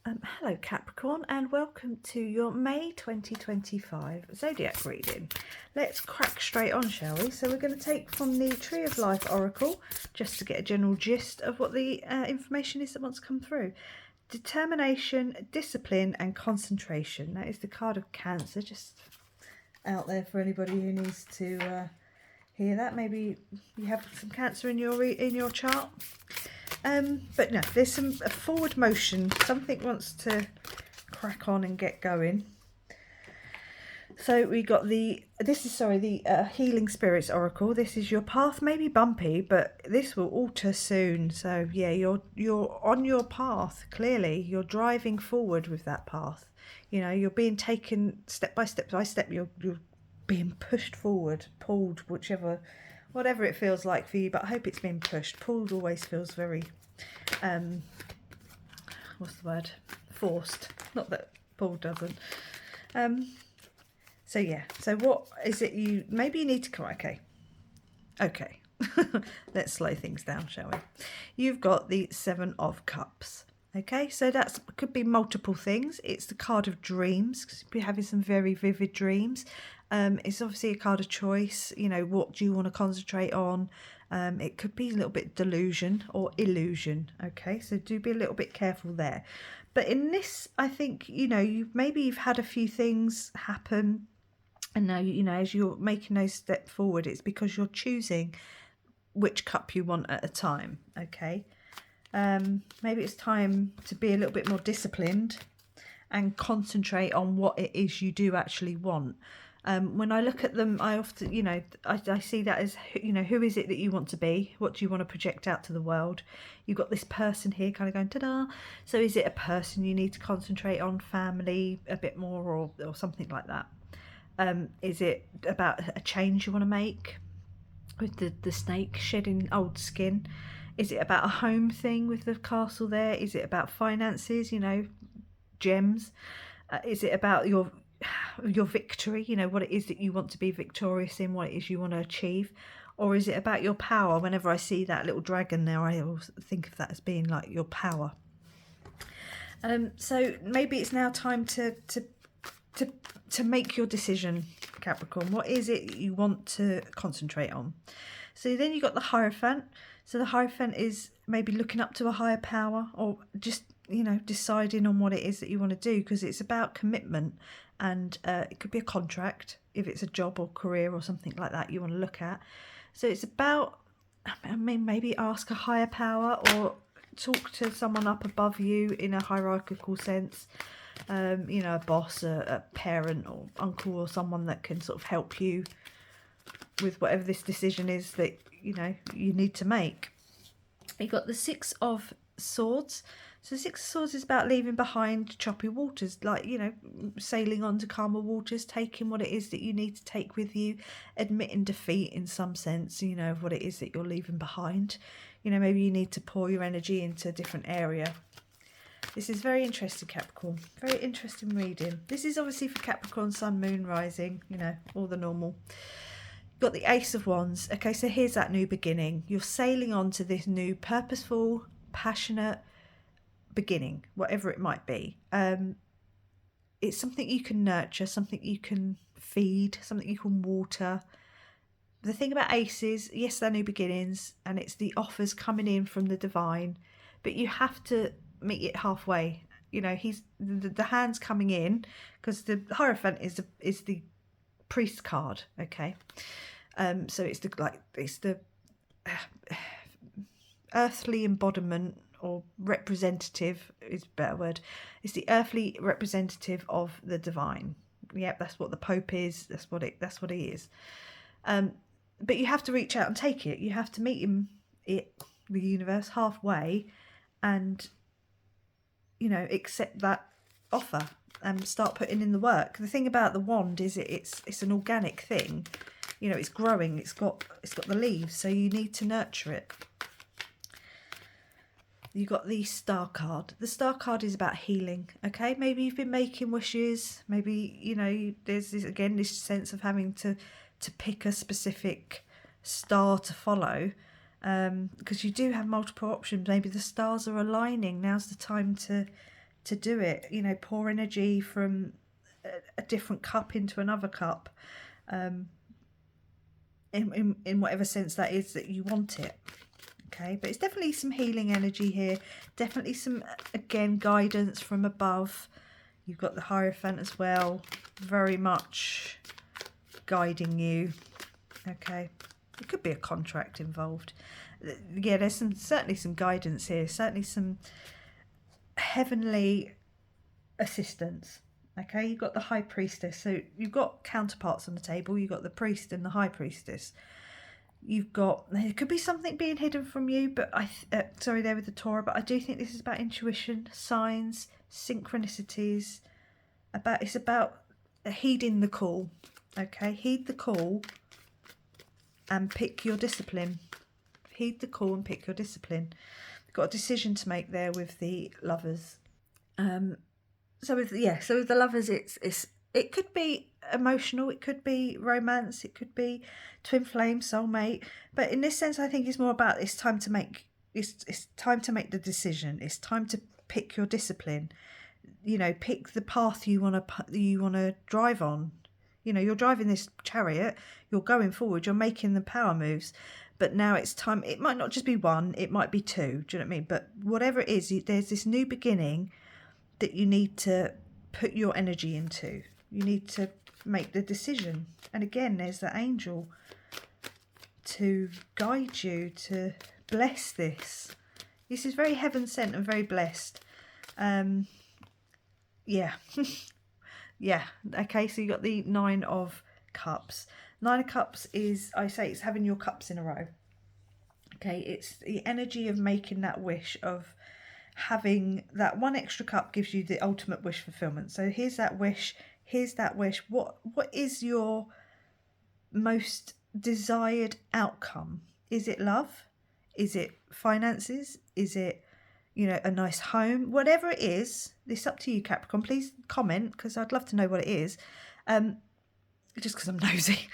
Hello Capricorn, and welcome to your May 2025 Zodiac reading. Let's crack straight on, shall we? So we're going to take from the Tree of Life Oracle, just to get a general gist of what the information is that wants to come through. Determination, discipline and concentration. That is the card of Cancer, just out there for anybody who needs to hear that. Maybe you have some Cancer in your chart. But no, there's some forward motion. Something wants to crack on and get going. So we got the Healing Spirits Oracle. This is your path may be bumpy, but this will alter soon. So yeah, you're on your path. Clearly, you're driving forward with that path. You know, you're being taken step by step by step. You're being pushed forward, pulled, whatever it feels like for you, but I hope it's being pushed. Pulled always feels very, what's the word? Forced. Not that pulled doesn't. So yeah, so what is it maybe you need to come, okay. Let's slow things down, shall we? You've got the Seven of Cups. Okay, so that could be multiple things. It's the card of dreams, because you'll be having some very vivid dreams. It's obviously a card of choice. You know, what do you want to concentrate on? It could be a little bit delusion or illusion. Okay, so do be a little bit careful there. But in this, I think, you know, you've had a few things happen, and now, you know, as you're making those steps forward, it's because you're choosing which cup you want at a time. Okay. Maybe it's time to be a little bit more disciplined and concentrate on what it is you do actually want. When I look at them, I often, you know, I see that as, you know, who is it that you want to be? What do you want to project out to the world? You've got this person here kind of going, ta-da. So is it a person you need to concentrate on, family a bit more, or something like that? Is it about a change you want to make with the snake shedding old skin? Is it about a home thing with the castle there? Is it about finances, you know, gems? Is it about your victory, you know, what it is that you want to be victorious in, what it is you want to achieve? Or is it about your power? Whenever I see that little dragon there, I always think of that as being like your power. So maybe it's now time to make your decision, Capricorn. What is it you want to concentrate on? So then you've got the Hierophant. So the Hierophant is maybe looking up to a higher power, or just, you know, deciding on what it is that you want to do, because it's about commitment, and it could be a contract if it's a job or career or something like that you want to look at. So it's about, I mean, maybe ask a higher power or talk to someone up above you in a hierarchical sense. You know, a boss, a parent or uncle, or someone that can sort of help you with whatever this decision is that, you know, you need to make. You've got the Six of Swords. So the Six of Swords is about leaving behind choppy waters, like, you know, sailing on to calmer waters, taking what it is that you need to take with you, admitting defeat in some sense, you know, of what it is that you're leaving behind. You know, maybe you need to pour your energy into a different area. This is very interesting, Capricorn. Very interesting reading. This is obviously for Capricorn, Sun, Moon, Rising, you know, all the normal. Got the Ace of Wands. Okay, so here's that new beginning. You're sailing on to this new purposeful, passionate beginning, whatever it might be. It's something you can nurture, something you can feed, something you can water. The thing about aces, yes, they're new beginnings, and it's the offers coming in from the divine, but you have to meet it halfway. You know, he's the hands coming in, because the Hierophant is the priest card. Okay, so it's the earthly embodiment, or representative is a better word. It's the earthly representative of the divine. Yep, that's what the Pope is. That's what he is. But you have to reach out and take it. You have to meet the universe halfway, and, you know, accept that offer and start putting in the work. The thing about the wand is it's an organic thing. You know, it's growing. It's got the leaves, so you need to nurture it. You got the Star card. The Star card is about healing. Okay, maybe you've been making wishes. Maybe, you know, there's this sense of having to pick a specific star to follow, because you do have multiple options. Maybe the stars are aligning. Now's the time to to do it. You know, pour energy from a different cup into another cup, in whatever sense that is that you want it. Okay, but it's definitely some healing energy here. Definitely some, again, guidance from above. You've got the Hierophant as well, very much guiding you. Okay, it could be a contract involved. Yeah, there's certainly some guidance here, certainly some heavenly assistance. Okay, you've got the High Priestess, so you've got counterparts on the table. You've got the priest and the High Priestess. You've got, there could be something being hidden from you, but sorry, there with the Torah, but I do think this is about intuition, signs, synchronicities. It's about heeding the call. Okay, heed the call and pick your discipline. Heed the call and pick your discipline. You've got a decision to make there with the Lovers. So with the Lovers, it could be emotional, it could be romance, it could be twin flame, soulmate. But in this sense, I think it's more about it's time to make the decision. It's time to pick your discipline. You know, pick the path you want to drive on. You know, you're driving this chariot, you're going forward, you're making the power moves. But now it's time. It might not just be one, it might be two. Do you know what I mean? But whatever it is, there's this new beginning that you need to put your energy into. You need to make the decision. And again, there's the angel to guide you, to bless this. This is very heaven sent and very blessed. Yeah. Yeah. Okay, so you got the 9 of Cups. 9 of Cups is, I say, it's having your cups in a row. Okay, it's the energy of making that wish, of having that one extra cup gives you the ultimate wish fulfillment. So here's that wish. What is your most desired outcome? Is it love? Is it finances? Is it, you know, a nice home? Whatever it is, it's up to you, Capricorn. Please comment, because I'd love to know what it is. Just because I'm nosy.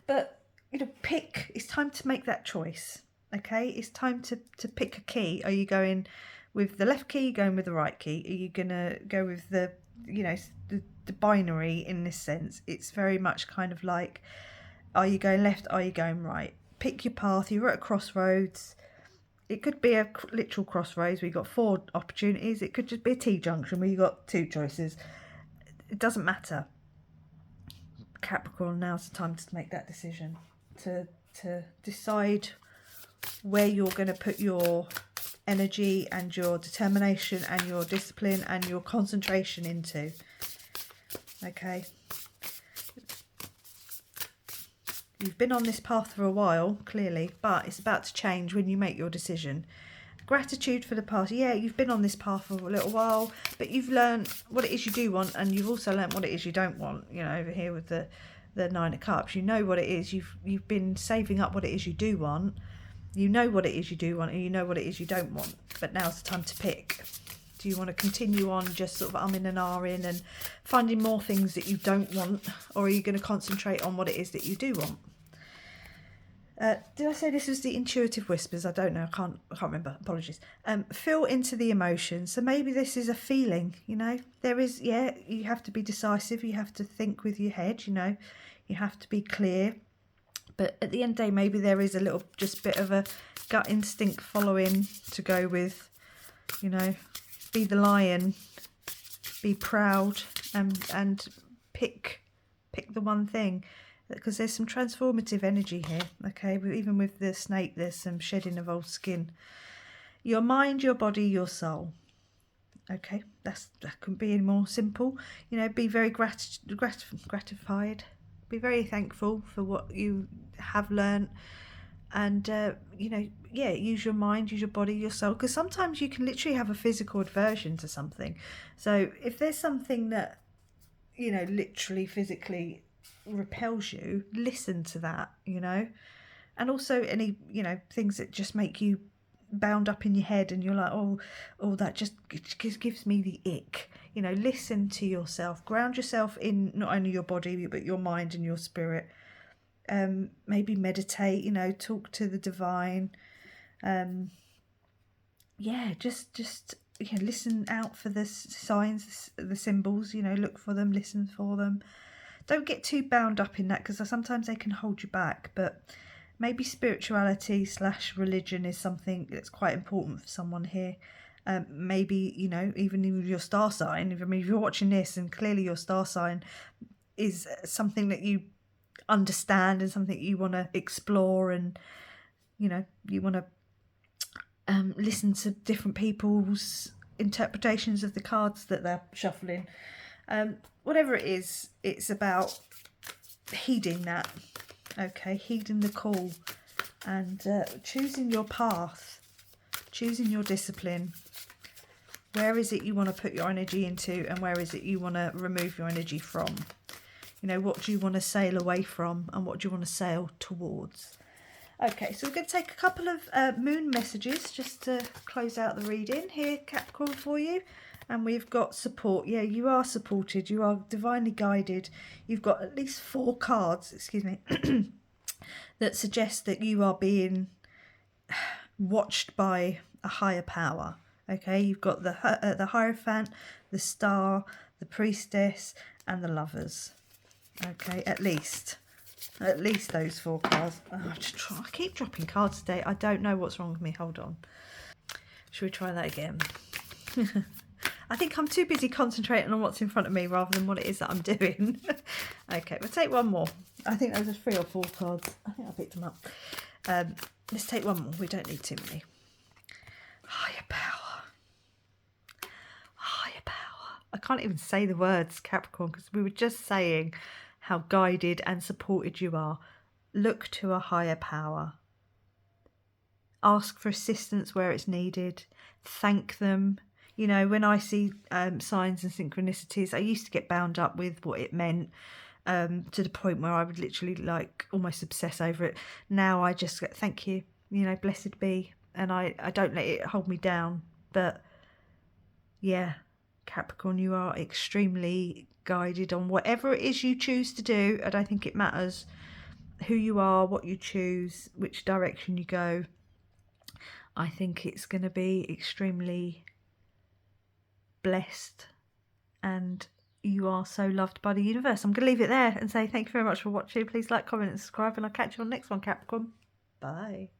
But, you know, pick. It's time to make that choice. Okay, it's time to pick a key. Are you going with the left key? Are you going with the right key? Are you going to go with the, you know, the binary in this sense? It's very much kind of like, are you going left? Are you going right? Pick your path. You're at a crossroads. It could be a literal crossroads where you've got 4 opportunities. It could just be a T-junction where you've got 2 choices. It doesn't matter. Capricorn, now's the time to make that decision. To decide where you're going to put your energy and your determination and your discipline and your concentration into. Okay. You've been on this path for a while, clearly, but it's about to change when you make your decision. Gratitude for the past. Yeah, you've been on this path for a little while, but you've learned what it is you do want, and you've also learned what it is you don't want. You know, over here with the 9 of Cups, you know what it is. You've been saving up what it is you do want. You know what it is you do want, and you know what it is you don't want. But now's the time to pick. Do you want to continue on just sort of umming and ahhing and finding more things that you don't want, or are you going to concentrate on what it is that you do want? Did I say this was the intuitive whispers? I don't know. I can't remember. Apologies. Feel into the emotions. So maybe this is a feeling, you know. There is, yeah, you have to be decisive. You have to think with your head, you know. You have to be clear. But at the end of the day, maybe there is a little, just bit of a gut instinct following to go with, you know, be the lion, be proud, and pick the one thing. Because there's some transformative energy here, okay? Even with the snake, there's some shedding of old skin. Your mind, your body, your soul. Okay, that couldn't be any more simple. You know, be very gratified. Be very thankful for what you have learnt. And, you know, yeah, use your mind, use your body, your soul. Because sometimes you can literally have a physical aversion to something. So if there's something that, you know, literally, physically repels you, listen to that, you know. And also any, you know, things that just make you bound up in your head and you're like, oh that just gives me the ick, you know. Listen to yourself, ground yourself in not only your body but your mind and your spirit. Maybe meditate, you know, talk to the divine. Yeah, just listen out for the signs, the symbols, look for them, listen for them. Don't get too bound up in that, because sometimes they can hold you back, but maybe spirituality / religion is something that's quite important for someone here. Maybe, even your star sign, if you're watching this and clearly your star sign is something that you understand and something you want to explore, and, you want to listen to different people's interpretations of the cards that they're shuffling. Whatever it is, it's about heeding that, okay, heeding the call, and choosing your path, choosing your discipline. Where is it you want to put your energy into, and where is it you want to remove your energy from? What do you want to sail away from, and what do you want to sail towards? Okay, so we're going to take a couple of moon messages just to close out the reading here, Capricorn, for you. And we've got support. Yeah, you are supported. You are divinely guided. You've got at least 4 cards, excuse me, that suggest that you are being watched by a higher power. Okay, you've got the Hierophant, the Star, the Priestess, and the Lovers. Okay, at least those 4 cards. Oh, I keep dropping cards today. I don't know what's wrong with me. Hold on. Should we try that again? I think I'm too busy concentrating on what's in front of me rather than what it is that I'm doing. Okay, we'll take one more. I think those are 3 or 4 cards. I think I picked them up. Let's take one more. We don't need too many. Higher power. Higher power. I can't even say the words, Capricorn, because we were just saying how guided and supported you are. Look to a higher power. Ask for assistance where it's needed. Thank them. When I see signs and synchronicities, I used to get bound up with what it meant, to the point where I would literally almost obsess over it. Now I just go, thank you, blessed be, and I don't let it hold me down. But yeah, Capricorn, you are extremely guided on whatever it is you choose to do. I don't think it matters who you are, what you choose, which direction you go. I think it's going to be extremely blessed, and you are so loved by the universe. I'm going to leave it there and say thank you very much for watching. Please like, comment and subscribe, and I'll catch you on the next one, Capricorn. Bye.